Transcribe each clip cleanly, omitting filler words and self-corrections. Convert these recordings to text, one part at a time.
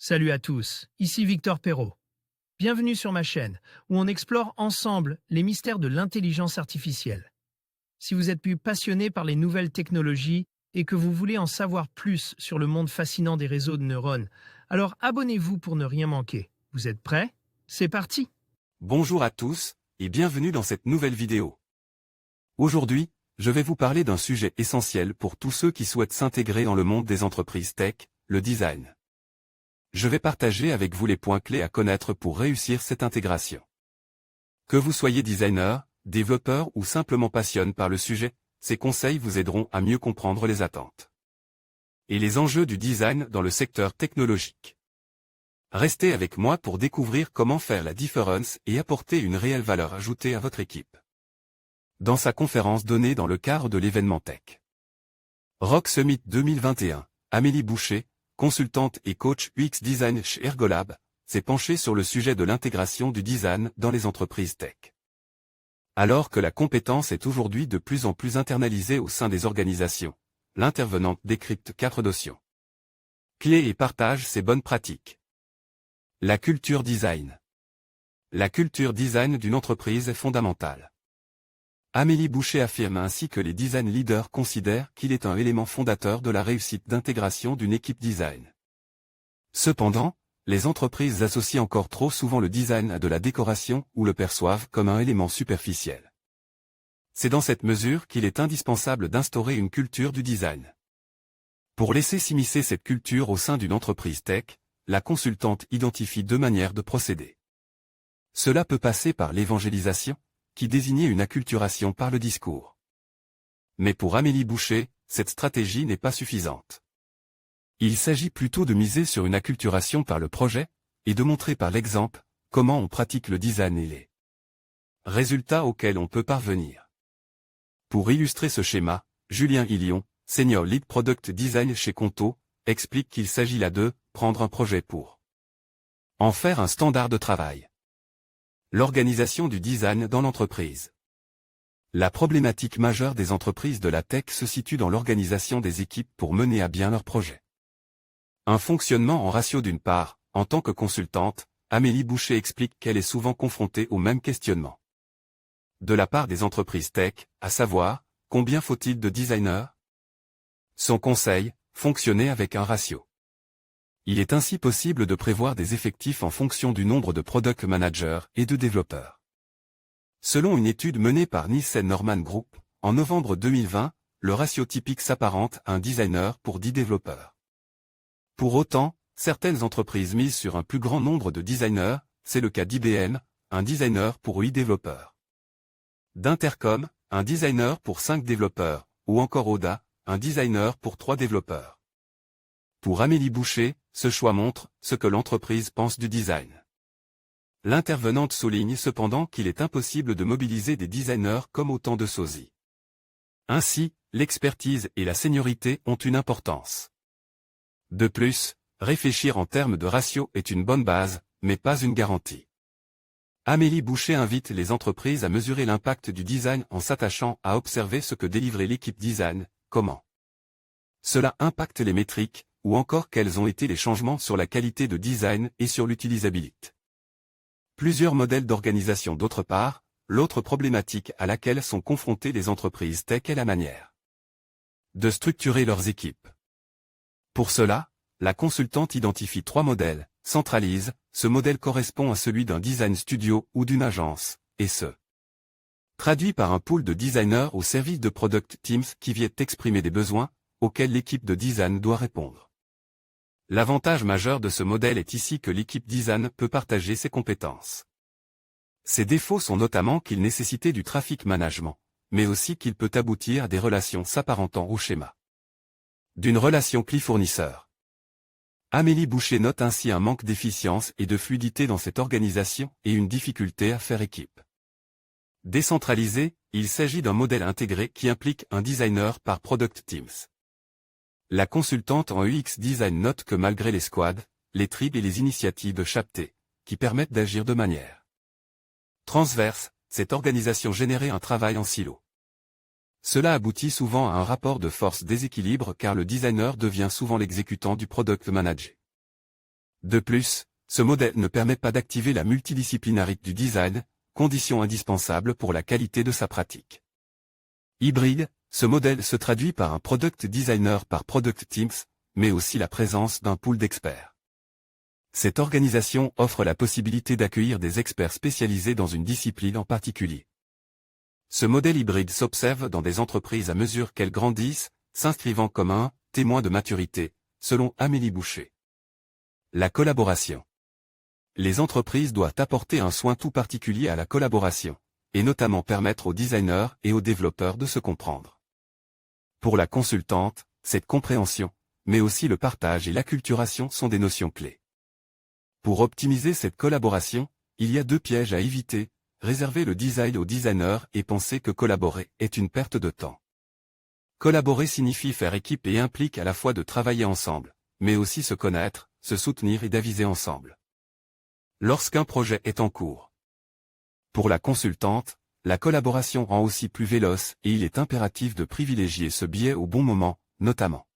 Salut à tous, ici Victor Perrault. Bienvenue sur ma chaîne, où on explore ensemble les mystères de l'intelligence artificielle. Si vous êtes plus passionné par les nouvelles technologies et que vous voulez en savoir plus sur le monde fascinant des réseaux de neurones, alors abonnez-vous pour ne rien manquer. Vous êtes prêts? C'est parti! Bonjour à tous, et bienvenue dans cette nouvelle vidéo. Aujourd'hui, je vais vous parler d'un sujet essentiel pour tous ceux qui souhaitent s'intégrer dans le monde des entreprises tech, le design. Je vais partager avec vous les points clés à connaître pour réussir cette intégration. Que vous soyez designer, développeur ou simplement passionné par le sujet, ces conseils vous aideront à mieux comprendre les attentes et les enjeux du design dans le secteur technologique. Restez avec moi pour découvrir comment faire la différence et apporter une réelle valeur ajoutée à votre équipe. Dans sa conférence donnée dans le cadre de l'événement Tech Rock Summit 2021, Amélie Boucher, consultante et coach UX Design chez Ergolab, s'est penchée sur le sujet de l'intégration du design dans les entreprises tech. Alors que la compétence est aujourd'hui de plus en plus internalisée au sein des organisations, l'intervenante décrypte 4 notions clés et partage ses bonnes pratiques. La culture design. La culture design d'une entreprise est fondamentale. Amélie Boucher affirme ainsi que les design leaders considèrent qu'il est un élément fondateur de la réussite d'intégration d'une équipe design. Cependant, les entreprises associent encore trop souvent le design à de la décoration ou le perçoivent comme un élément superficiel. C'est dans cette mesure qu'il est indispensable d'instaurer une culture du design. Pour laisser s'immiscer cette culture au sein d'une entreprise tech, la consultante identifie 2 manières de procéder. Cela peut passer par l'évangélisation, qui désignait une acculturation par le discours. Mais pour Amélie Boucher, cette stratégie n'est pas suffisante. Il s'agit plutôt de miser sur une acculturation par le projet, et de montrer par l'exemple, comment on pratique le design et les résultats auxquels on peut parvenir. Pour illustrer ce schéma, Julien Illion, Senior Lead Product Design chez Conto, explique qu'il s'agit là de prendre un projet pour en faire un standard de travail. L'organisation du design dans l'entreprise. La problématique majeure des entreprises de la tech se situe dans l'organisation des équipes pour mener à bien leurs projets. Un fonctionnement en ratio d'une part, en tant que consultante, Amélie Boucher explique qu'elle est souvent confrontée au même questionnement. De la part des entreprises tech, à savoir, combien faut-il de designers? Son conseil, fonctionner avec un ratio. Il est ainsi possible de prévoir des effectifs en fonction du nombre de product managers et de développeurs. Selon une étude menée par Nielsen Norman Group, en novembre 2020, le ratio typique s'apparente à un designer pour 10 développeurs. Pour autant, certaines entreprises misent sur un plus grand nombre de designers, c'est le cas d'IBM, un designer pour 8 développeurs. D'Intercom, un designer pour 5 développeurs, ou encore Oda, un designer pour 3 développeurs. Pour Amélie Boucher, ce choix montre ce que l'entreprise pense du design. L'intervenante souligne cependant qu'il est impossible de mobiliser des designers comme autant de sosies. Ainsi, l'expertise et la seniorité ont une importance. De plus, réfléchir en termes de ratio est une bonne base, mais pas une garantie. Amélie Boucher invite les entreprises à mesurer l'impact du design en s'attachant à observer ce que délivrait l'équipe design, comment cela impacte les métriques, ou encore quels ont été les changements sur la qualité de design et sur l'utilisabilité. Plusieurs modèles d'organisation d'autre part, l'autre problématique à laquelle sont confrontées les entreprises tech est la manière de structurer leurs équipes. Pour cela, la consultante identifie 3 modèles, centralise, ce modèle correspond à celui d'un design studio ou d'une agence, et ce traduit par un pool de designers au service de product teams qui viennent exprimer des besoins, auxquels l'équipe de design doit répondre. L'avantage majeur de ce modèle est ici que l'équipe design peut partager ses compétences. Ses défauts sont notamment qu'il nécessitait du traffic management, mais aussi qu'il peut aboutir à des relations s'apparentant au schéma d'une relation client-fournisseur. Amélie Boucher note ainsi un manque d'efficience et de fluidité dans cette organisation et une difficulté à faire équipe. Décentralisé, il s'agit d'un modèle intégré qui implique un designer par product teams. La consultante en UX Design note que malgré les squads, les tribes et les initiatives chaptées, qui permettent d'agir de manière transverse, cette organisation générait un travail en silo. Cela aboutit souvent à un rapport de force déséquilibre car le designer devient souvent l'exécutant du product manager. De plus, ce modèle ne permet pas d'activer la multidisciplinarité du design, condition indispensable pour la qualité de sa pratique. Hybride, ce modèle se traduit par un product designer par product teams, mais aussi la présence d'un pool d'experts. Cette organisation offre la possibilité d'accueillir des experts spécialisés dans une discipline en particulier. Ce modèle hybride s'observe dans des entreprises à mesure qu'elles grandissent, s'inscrivant comme un témoin de maturité, selon Amélie Boucher. La collaboration. Les entreprises doivent apporter un soin tout particulier à la collaboration, et notamment permettre aux designers et aux développeurs de se comprendre. Pour la consultante, cette compréhension, mais aussi le partage et l'acculturation sont des notions clés. Pour optimiser cette collaboration, il y a 2 pièges à éviter, réserver le design aux designers et penser que collaborer est une perte de temps. Collaborer signifie faire équipe et implique à la fois de travailler ensemble, mais aussi se connaître, se soutenir et d'aviser ensemble. Lorsqu'un projet est en cours. Pour la consultante, la collaboration rend aussi plus véloce et il est impératif de privilégier ce biais au bon moment, notamment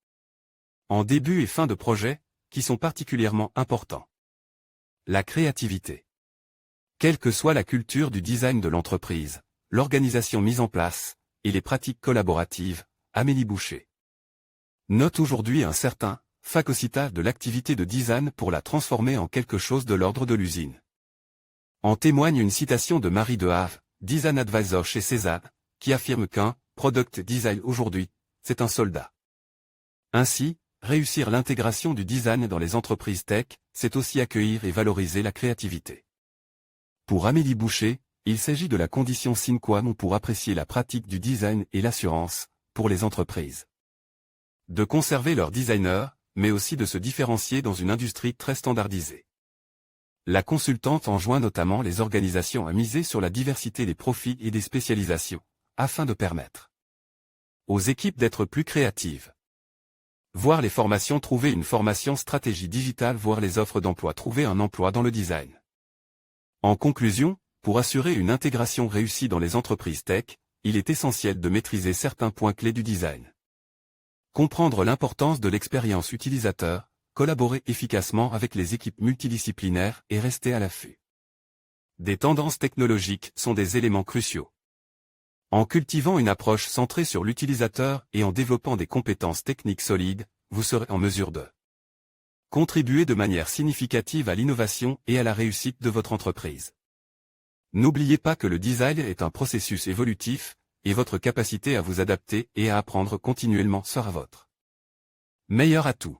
en début et fin de projet, qui sont particulièrement importants. La créativité. Quelle que soit la culture du design de l'entreprise, l'organisation mise en place, et les pratiques collaboratives, Amélie Boucher note aujourd'hui un certain phagocytage de l'activité de design pour la transformer en quelque chose de l'ordre de l'usine. En témoigne une citation de Marie Dehave, design advisor chez Cézanne, qui affirme qu'un product design aujourd'hui, c'est un soldat. Ainsi, réussir l'intégration du design dans les entreprises tech, c'est aussi accueillir et valoriser la créativité. Pour Amélie Boucher, il s'agit de la condition sine qua non pour apprécier la pratique du design et l'assurance, pour les entreprises. De conserver leurs designers, mais aussi de se différencier dans une industrie très standardisée. La consultante enjoint notamment les organisations à miser sur la diversité des profils et des spécialisations, afin de permettre aux équipes d'être plus créatives. Voir les formations, trouver une formation stratégie digitale, voir les offres d'emploi, trouver un emploi dans le design. En conclusion, pour assurer une intégration réussie dans les entreprises tech, il est essentiel de maîtriser certains points clés du design. Comprendre l'importance de l'expérience utilisateur, collaborer efficacement avec les équipes multidisciplinaires et rester à l'affût des tendances technologiques sont des éléments cruciaux. En cultivant une approche centrée sur l'utilisateur et en développant des compétences techniques solides, vous serez en mesure de contribuer de manière significative à l'innovation et à la réussite de votre entreprise. N'oubliez pas que le design est un processus évolutif, et votre capacité à vous adapter et à apprendre continuellement sera votre meilleur atout.